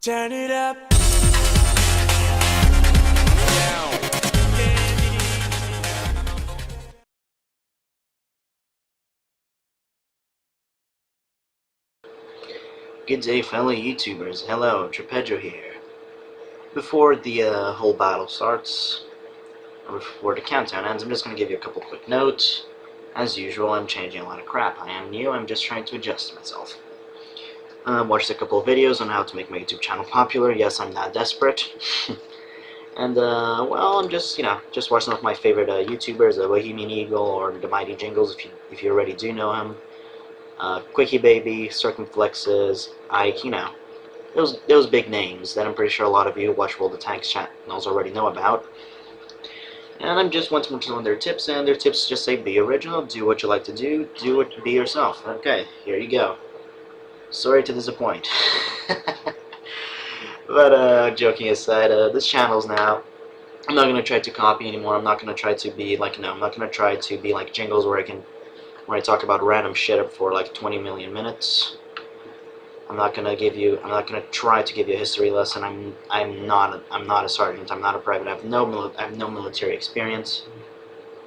Turn it up. Good day, fellow YouTubers. Hello, Trapedro here. Before the whole battle starts, or before the countdown ends, I'm just going to give you a couple quick notes. As usual, I'm changing a lot of crap. I am new, I'm just trying to adjust myself. Watched a couple of videos on how to make my YouTube channel popular. Yes, I'm that desperate. And, well, I'm just, just watching some of my favorite YouTubers, the Bohemian Eagle or the Mighty Jingles, if you already do know him. Quickie Baby, Circumflexes, Ike, those big names that I'm pretty sure a lot of you who watch World of Tanks channels already know about. And I'm just want to know their tips, and their tips just say be original, do what you like to do it, be yourself. Okay, here you go. Sorry to disappoint. But joking aside, this channel's now, I'm not gonna try to copy anymore. I'm not gonna try to be like, I'm not gonna try to be like Jingles where I talk about random shit for like 20 million minutes. I'm not gonna try to give you a history lesson. I'm not a sergeant. I'm not a private. I have no military experience.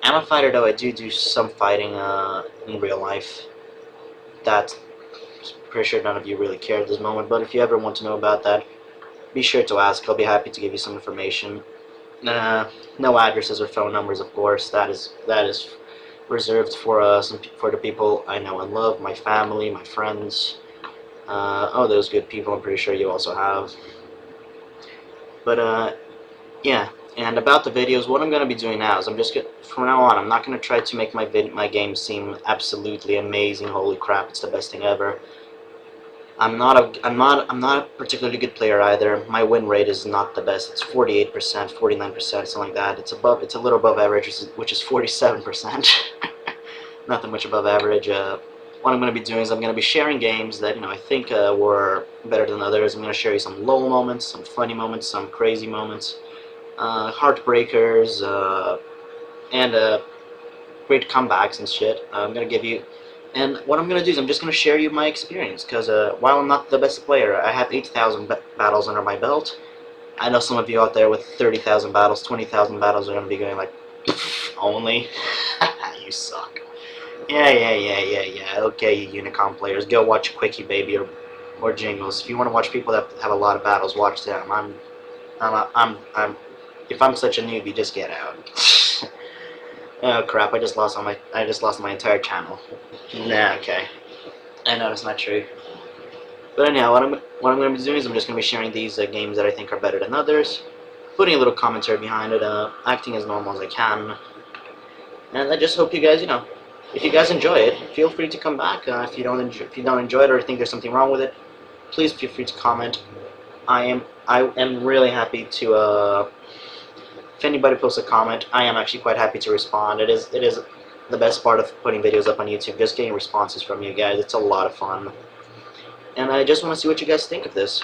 I'm a fighter, though. I do some fighting in real life. That pretty sure none of you really care at this moment. But if you ever want to know about that, be sure to ask. I'll be happy to give you some information. No addresses or phone numbers, of course. That is reserved for for the people I know and love, my family, my friends. Oh, those good people I'm pretty sure you also have. But yeah, and about the videos, what I'm going to be doing now is from now on, I'm not going to try to make my game seem absolutely amazing. Holy crap, it's the best thing ever. I'm not a particularly good player either. My win rate is not the best. It's 48%, 49%, something like that. It's a little above average, which is 47%. Nothing much above average. What I'm going to be doing is I'm going to be sharing games that I think were better than others. I'm going to share you some low moments, some funny moments, some crazy moments, heartbreakers, and great comebacks and shit. I'm going to give you. And what I'm going to do is I'm just going to share you my experience, because while I'm not the best player, I have 8,000 battles under my belt. I know some of you out there with 30,000 battles, 20,000 battles are going to be going like, only? You suck. Yeah. Okay, you Unicom players, go watch Quickie Baby or Jingles. If you want to watch people that have a lot of battles, watch them. If I'm such a newbie, just get out. Oh crap! I just lost my entire channel. Nah, okay. I know it's not true. But anyhow, what I'm going to be doing is I'm just going to be sharing these games that I think are better than others, putting a little commentary behind it, acting as normal as I can, and I just hope you guys, if you guys enjoy it, feel free to come back. If you don't enjoy it or think there's something wrong with it, please feel free to comment. I am really happy to. If anybody posts a comment, I am actually quite happy to respond. It is the best part of putting videos up on YouTube, just getting responses from you guys. It's a lot of fun. And I just want to see what you guys think of this,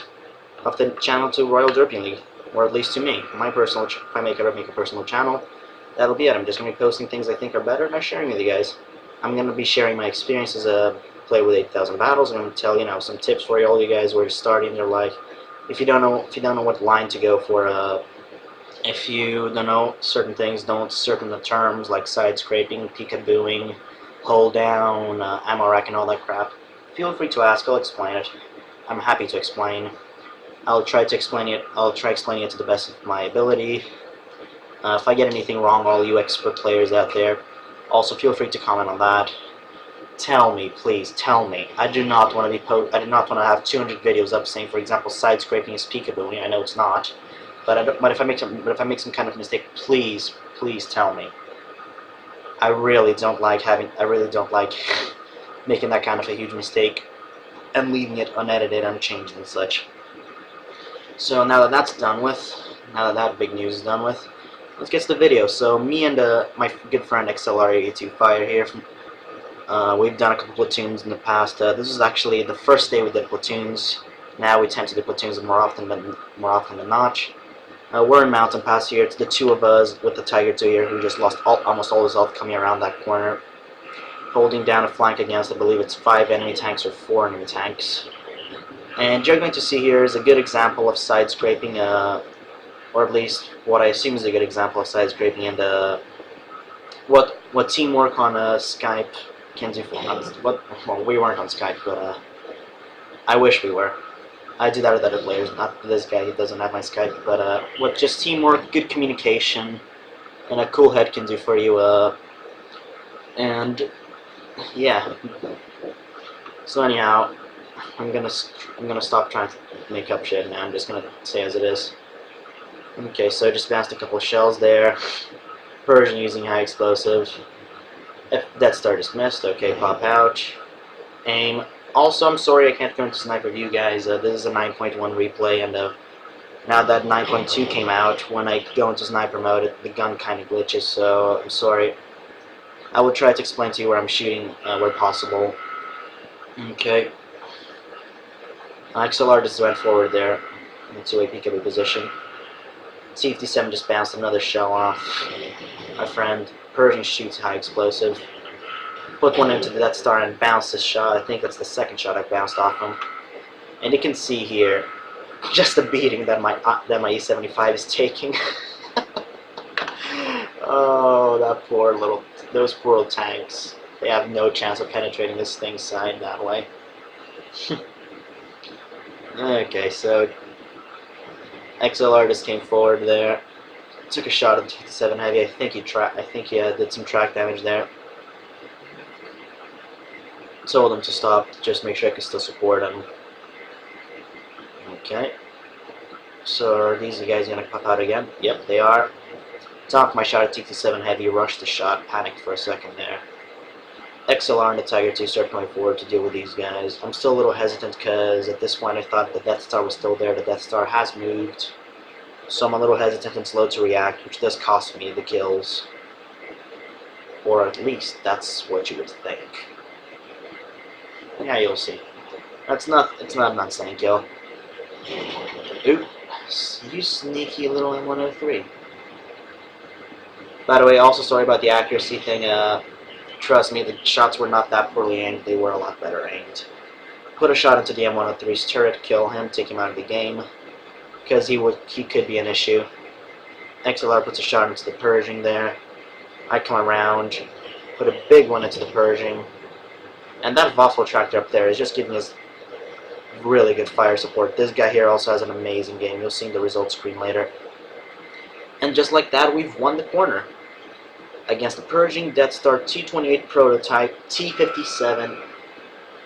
of the channel to Royal Derping League, or at least to me. My personal, if I make a personal channel, that'll be it. I'm just going to be posting things I think are better and I'm sharing with you guys. I'm going to be sharing my experiences as a player with 8,000 battles. I'm going to tell some tips for all you guys who are starting their life. If you don't know what line to go for, if you don't know certain things, certain terms like side scraping, peekabooing, hold down, ammo rack, and all that crap, feel free to ask. I'll explain it. I'm happy to explain. I'll try explaining it to the best of my ability. If I get anything wrong, all you expert players out there, also feel free to comment on that. Tell me, please, tell me. I do not want to have 200 videos up saying, for example, side scraping is peekabooing. I know it's not. But if I make some kind of mistake, please tell me. I really don't like making that kind of a huge mistake and leaving it unedited, unchanged, and such. So now that that's done with, now that that big news is done with, let's get to the video. So me and my good friend XLR82 Fire here, we've done a couple platoons in the past. This is actually the first day we did platoons. Now we tend to do platoons more often than not. We're in Mountain Pass here. It's the two of us with the Tiger 2 here who just lost almost all his health coming around that corner, holding down a flank against, I believe it's 5 enemy tanks or 4 enemy tanks. And you're going to see here is a good example of side scraping, or at least what I assume is a good example of side scraping, and what teamwork on Skype can do for us. Well, we weren't on Skype, but I wish we were. I do that with other players, not this guy. He doesn't have my Skype, but what just teamwork, good communication, and a cool head can do for you. And yeah. So anyhow, I'm gonna stop trying to make up shit now. I'm just gonna say as it is. Okay, so just bounced a couple of shells there. Persian using high explosive. Death Star just missed. Okay, pop out. Aim. Also, I'm sorry I can't go into sniper view, guys. This is a 9.1 replay, and now that 9.2 came out, when I go into sniper mode, the gun kind of glitches. So I'm sorry. I will try to explain to you where I'm shooting, where possible. Okay. XLR just went forward there into a peekaboo position. T-57 just bounced another shell off my friend. Persian shoots high explosive. Put one into the Death Star and bounced this shot. I think that's the second shot I bounced off him. And you can see here just the beating that my E-75 is taking. Oh, those poor little tanks. They have no chance of penetrating this thing's side that way. Okay, so XLR just came forward there, took a shot at the 57 Heavy. I think he did some track damage there. Told him to stop, just make sure I could still support him. Okay. So are these guys gonna pop out again? Yep, they are. Topped my shot at T-57 Heavy, rushed the shot, panicked for a second there. XLR and the Tiger 2 start going forward to deal with these guys. I'm still a little hesitant because at this point I thought the Death Star was still there. The Death Star has moved. So I'm a little hesitant and slow to react, which does cost me the kills. Or at least that's what you would think. Yeah, you'll see. It's not an insane kill. Oop. You sneaky little M103. By the way, also sorry about the accuracy thing. Trust me, the shots were not that poorly aimed. They were a lot better aimed. Put a shot into the M103's turret, kill him, take him out of the game, because he could be an issue. XLR puts a shot into the Pershing there. I come around, put a big one into the Pershing, and that Waffle tractor up there is just giving us really good fire support. This guy here also has an amazing game. You'll see the results screen later. And just like that, we've won the corner against the Pershing, Death Star, T-28 prototype, T-57,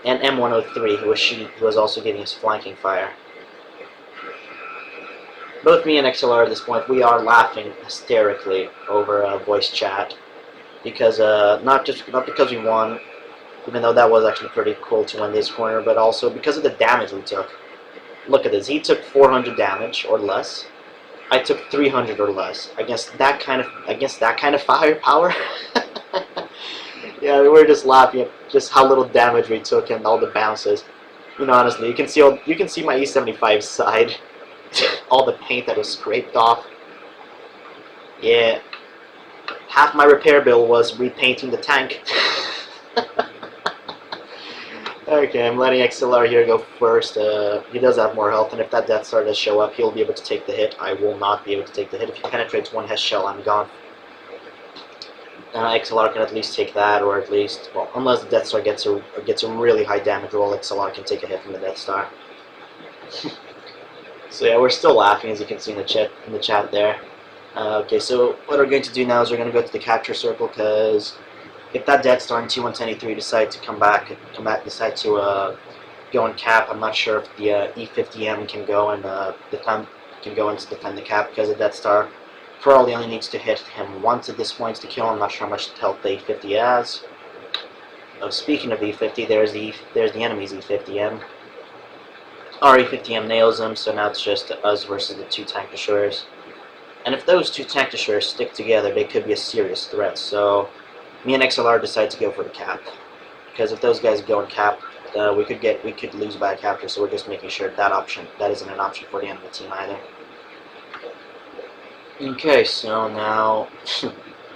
and M103, who was also giving us flanking fire. Both me and XLR at this point, we are laughing hysterically over voice chat, because not because we won, even though that was actually pretty cool to win this corner, but also because of the damage we took. Look at this, he took 400 damage or less. I took 300 or less against that kind of firepower. Yeah, we were just laughing at just how little damage we took and all the bounces. You know, honestly, you can see my E-75 side, all the paint that was scraped off. Yeah, half my repair bill was repainting the tank. Okay, I'm letting XLR here go first. He does have more health, and if that Death Star does show up, he'll be able to take the hit. I will not be able to take the hit. If he penetrates one Hess shell, I'm gone. XLR can at least take that, or at least, well, unless the Death Star gets a really high damage roll, XLR can take a hit from the Death Star. So yeah, we're still laughing, as you can see in the chat there. Okay, so what we're going to do now is we're going to go to the capture circle, because if that Death Star and T-110E3 decide to decide to go and cap, I'm not sure if the E-50M can go and defend the cap, because the Death Star probably only needs to hit him once at this point to kill him. I'm not sure how much health the E-50 has. Speaking of E-50, there's the enemy's E-50M. Our E-50M nails him, so now it's just us versus the two tank destroyers. And if those two tank destroyers stick together, they could be a serious threat. So me and XLR decide to go for the cap, because if those guys go and cap, we could lose by a capture. So we're just making sure that isn't an option for the enemy team either. Okay, so now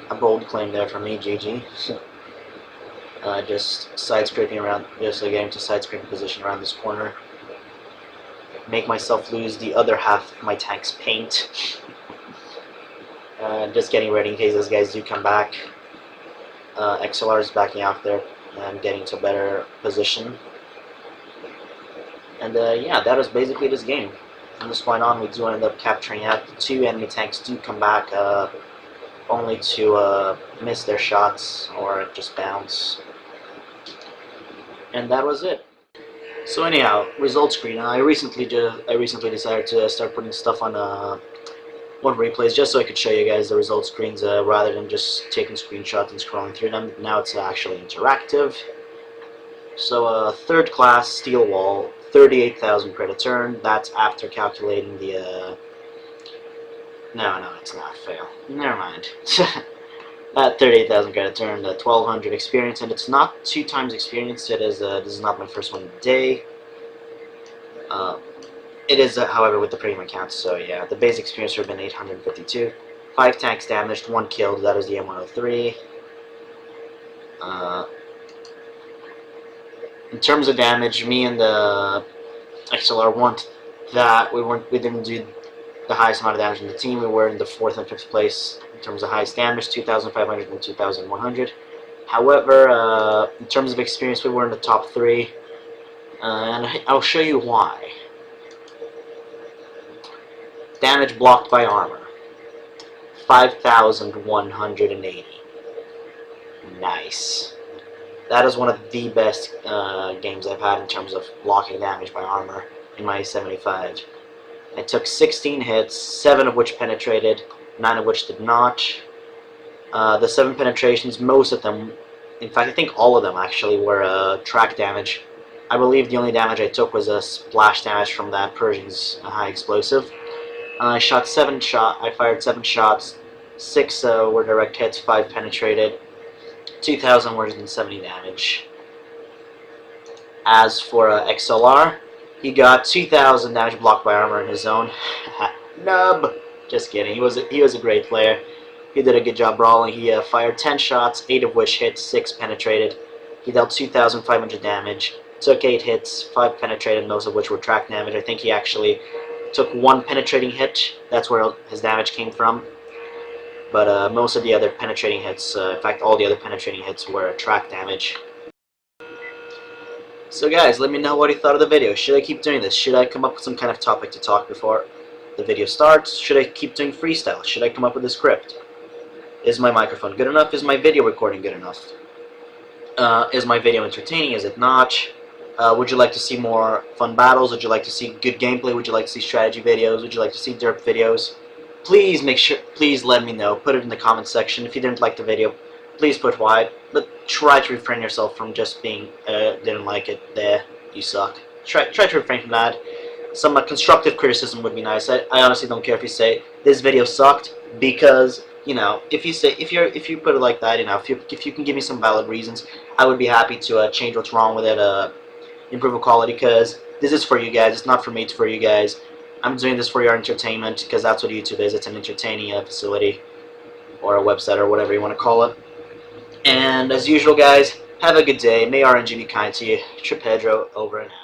a bold claim there from me, GG. Just side scraping around, just getting to side scraping position around this corner. make myself lose the other half of my tank's paint. Just getting ready in case those guys do come back. XLR is backing out there and getting to a better position. And yeah, that was basically this game. From this point on, we do end up capturing out. The 2 enemy tanks do come back, only to miss their shots or just bounce. And that was it. So anyhow, result screen. I recently decided to start putting stuff on one replays just so I could show you guys the result screens rather than just taking screenshots and scrolling through them. Now it's actually interactive. So third class steel wall, 38,000 credits earned. That's after calculating the no, it's not. Fail. Never mind. At 38,000 credits earned, 1,200 experience, and it's not 2 times experience. It is. This is not my first one today. It is, however, with the premium account. So yeah, the base experience would have been 852. 5 tanks damaged, 1 killed. That is the M103. In terms of damage, me and the XLR weren't that. We didn't do the highest amount of damage in the team. We were in the 4th and 5th place in terms of highest damage, 2,500 and 2,100. However, in terms of experience, we were in the top 3, and I'll show you why. Damage blocked by armor, 5,180. Nice. That is one of the best games I've had in terms of blocking damage by armor in my 75. I took 16 hits, 7 of which penetrated, 9 of which did not. The 7 penetrations, most of them, in fact I think all of them actually, were track damage. I believe the only damage I took was a splash damage from that Persian's high explosive. I fired 7 shots, 6 were direct hits, 5 penetrated, 2,170 damage. As for XLR, he got 2,000 damage blocked by armor in his zone. Nub! Just kidding. He was a great player. He did a good job brawling. He fired 10 shots, 8 of which hit, 6 penetrated. He dealt 2,500 damage, took 8 hits, 5 penetrated, most of which were track damage. I think he actually took 1 penetrating hit. That's where his damage came from. But most of the other penetrating hits, in fact all the other penetrating hits, were track damage. So guys, let me know what you thought of the video. Should I keep doing this? Should I come up with some kind of topic to talk before the video starts? Should I keep doing freestyle? Should I come up with a script? Is my microphone good enough? Is my video recording good enough? Is my video entertaining? Is it not? Would you like to see more fun battles? Would you like to see good gameplay? Would you like to see strategy videos? Would you like to see derp videos? Please let me know. Put it in the comment section. If you didn't like the video, please put why. But try to refrain yourself from just being didn't like it, there, you suck. Try to refrain from that. Some constructive criticism would be nice. I honestly don't care if you say this video sucked, because you know, if you put it like that, you know, if you can give me some valid reasons, I would be happy to change what's wrong with it, improve the quality, because this is for you guys. It's not for me, it's for you guys. I'm doing this for your entertainment, because that's what YouTube is. It's an entertaining facility, or a website, or whatever you want to call it. And as usual, guys, have a good day. May RNG be kind to you. Tripedro, over and out.